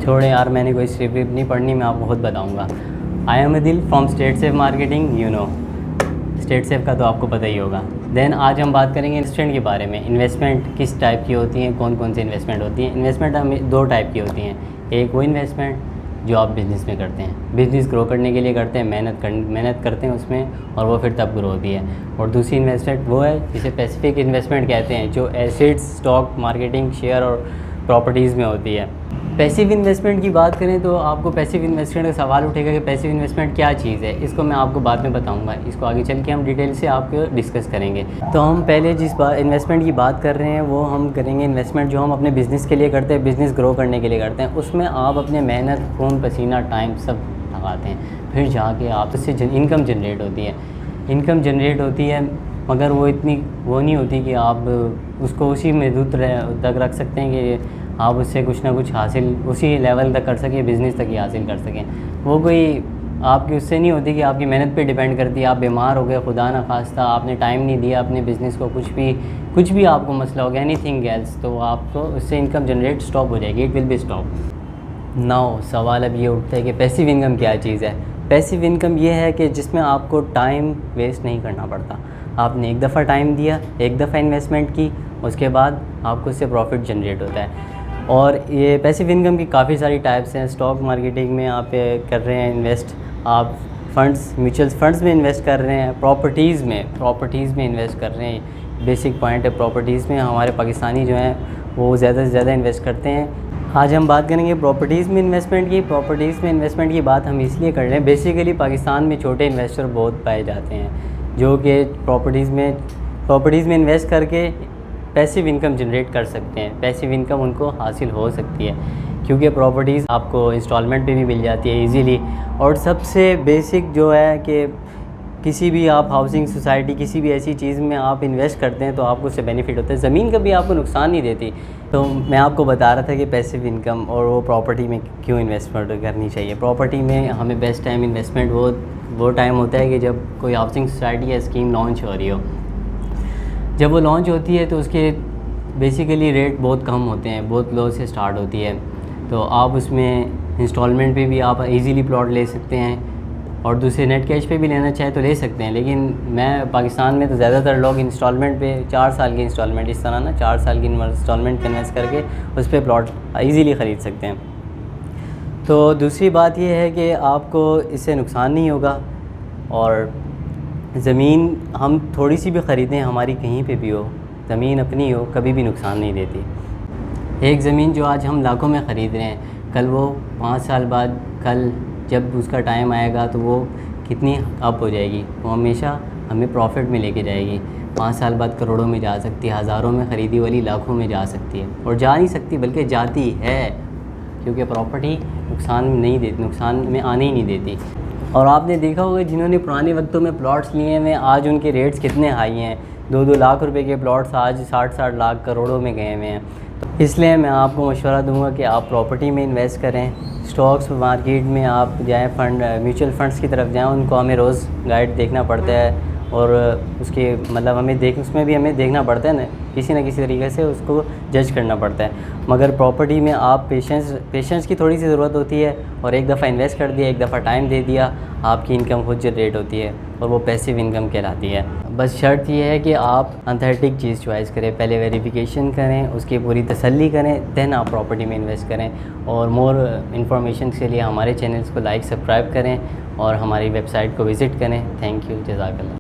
छोड़े यार, मैंने कोई स्क्रिप्ट नहीं पढ़नी, मैं आपको खुद बताऊँगा। आई एम दिल from state safe marketing, you know state safe का तो आपको पता ही होगा। देन आज हम बात करेंगे इन्वेस्टमेंट के बारे में। इन्वेस्टमेंट किस टाइप की होती हैं, कौन कौन सी इन्वेस्टमेंट होती हैं। इन्वेस्टमेंट हमें 2 टाइप की होती हैं। एक वो इन्वेस्टमेंट जो आप बिज़नेस में करते हैं, बिज़नेस ग्रो करने के लिए करते हैं, मेहनत करते हैं उसमें, और वो फिर तब ग्रो होती है। और दूसरी इन्वेस्टमेंट वो है जिसे स्पेसिफिक इन्वेस्टमेंट कहते हैं, जो एसेट्स, स्टॉक मार्केटिंग, शेयर और प्रॉपर्टीज़ में होती है। पैसिव इन्वेस्टमेंट की बात करें तो आपको पैसिव इन्वेस्टमेंट का सवाल उठेगा कि पैसिव इन्वेस्टमेंट क्या चीज़ है। इसको मैं आपको बाद में बताऊंगा, इसको आगे चल के हम डिटेल से आपको डिस्कस करेंगे। तो हम पहले जिस इन्वेस्टमेंट की बात कर रहे हैं वो हम करेंगे इन्वेस्टमेंट जो हम अपने बिज़नेस के लिए करते हैं, बिज़नेस ग्रो करने के लिए करते हैं। उसमें आप अपने मेहनत, खून पसीना, टाइम सब लगाते हैं, फिर जाके आप उससे इनकम जनरेट होती है। इनकम जनरेट होती है मगर वो इतनी वो नहीं होती कि आप उसको उसी में तक रख सकते हैं कि आप उससे कुछ ना कुछ हासिल उसी लेवल तक कर सकें, बिज़नेस तक ही हासिल कर सकें। वो कोई आपकी उससे नहीं होती कि आपकी मेहनत पे डिपेंड करती है। आप बीमार हो गए, खुदा ना खास्ता, आपने टाइम नहीं दिया अपने बिज़नेस को, कुछ भी आपको मसला हो गया, एनीथिंग एल्स, तो आपको उससे इनकम जनरेट स्टॉप हो जाएगी, it will be stop. Now सवाल अब ये उठता है कि पैसिव इनकम क्या चीज़ है। पैसिव इनकम ये है कि जिसमें आपको टाइम वेस्ट नहीं करना पड़ता। आपने एक दफ़ा टाइम दिया, एक दफ़ा इन्वेस्टमेंट की, उसके बाद आपको उससे प्रॉफिट जनरेट होता है। और ये पैसिव इनकम की काफ़ी सारी टाइप्स हैं। स्टॉक मार्केटिंग में आप कर रहे हैं इन्वेस्ट, आप फंड्स, म्यूचुअल फंड्स में इन्वेस्ट कर रहे हैं, प्रॉपर्टीज़ में इन्वेस्ट कर रहे हैं। बेसिक पॉइंट है, प्रॉपर्टीज़ में हमारे पाकिस्तानी जो हैं वो ज़्यादा से ज़्यादा इन्वेस्ट करते हैं। आज हम बात करेंगे प्रॉपर्टीज़ में इन्वेस्टमेंट की। प्रॉपर्टीज़ में इन्वेस्टमेंट की बात हम इसलिए कर रहे हैं, बेसिकली पाकिस्तान में छोटे इन्वेस्टर बहुत पाए जाते हैं जो कि प्रॉपर्टीज़ में इन्वेस्ट करके पैसिव इनकम जनरेट कर सकते हैं। पैसिव इनकम उनको हासिल हो सकती है क्योंकि प्रॉपर्टीज़ आपको इंस्टॉलमेंट पे भी मिल जाती है इजीली। और सबसे बेसिक जो है कि किसी भी आप हाउसिंग सोसाइटी, किसी भी ऐसी चीज़ में आप इन्वेस्ट करते हैं तो आपको उससे बेनिफिट होता है। ज़मीन कभी आपको नुकसान नहीं देती। तो मैं आपको बता रहा था कि पैसिव इनकम और वो प्रॉपर्टी में क्यों इन्वेस्टमेंट करनी चाहिए। प्रॉपर्टी में हमें बेस्ट टाइम इन्वेस्टमेंट वो टाइम होता है कि जब कोई हाउसिंग सोसाइटी या स्कीम लॉन्च हो रही हो। जब वो लॉन्च होती है तो उसके बेसिकली रेट बहुत कम होते हैं, बहुत लो से स्टार्ट होती है। तो आप उसमें इंस्टॉलमेंट पे भी आप इजीली प्लॉट ले सकते हैं और दूसरे नेट कैश पे भी लेना चाहे तो ले सकते हैं। लेकिन मैं पाकिस्तान में तो ज़्यादातर लोग इंस्टॉलमेंट पे 4 साल की इंस्टॉलमेंट, इस तरह ना 4 साल की इंस्टॉलमेंट इन्वेस्ट करके उस पर प्लॉट ईज़िली ख़रीद सकते हैं। तो दूसरी बात यह है कि आपको इससे नुकसान नहीं होगा। और ज़मीन हम थोड़ी सी भी ख़रीदें, हमारी कहीं पे भी हो, ज़मीन अपनी हो, कभी भी नुकसान नहीं देती। एक ज़मीन जो आज हम लाखों में ख़रीद रहे हैं, कल वो 5 साल बाद, कल जब उसका टाइम आएगा तो वो कितनी अप हो जाएगी, वो हमेशा हमें प्रॉफिट में लेके जाएगी। 5 साल बाद करोड़ों में जा सकती है, हज़ारों में ख़रीदी वाली लाखों में जा सकती है। और जा नहीं सकती बल्कि जाती है, क्योंकि प्रॉपर्टी नुकसान में आने ही नहीं देती। और आपने देखा होगा जिन्होंने पुराने वक्तों में प्लॉट्स लिए हैं आज उनके रेट्स कितने हाई हैं। 2-2 लाख रुपए के प्लॉट्स आज 60-60 लाख करोड़ों में गए हुए हैं। इसलिए मैं आपको मशवरा दूंगा कि आप प्रॉपर्टी में इन्वेस्ट करें, स्टॉक्स मार्केट में आप जाएं, म्यूचुअल फंड्स की तरफ जाएं। उनको हमें रोज़ गाइड देखना पड़ता है और उसके मतलब उसमें भी हमें देखना पड़ता है ना किसी तरीके से उसको जज करना पड़ता है। मगर प्रॉपर्टी में आप पेशेंस की थोड़ी सी ज़रूरत होती है। और एक दफ़ा इन्वेस्ट कर दिया, एक दफ़ा टाइम दे दिया, आपकी इनकम खुद जनरेट होती है और वो पैसिव इनकम कहलाती है। बस शर्त ये है कि आप अथेंटिक चीज़ चॉइस करें, पहले वेरिफिकेशन करें, उसकी पूरी तसल्ली करें, देन आप प्रॉपर्टी में इन्वेस्ट करें। और मोर इन्फॉर्मेशन के लिए हमारे चैनल्स को लाइक, सब्सक्राइब करें और हमारी वेबसाइट को विज़िट करें। थैंक यू, जज़ाकल्लाह।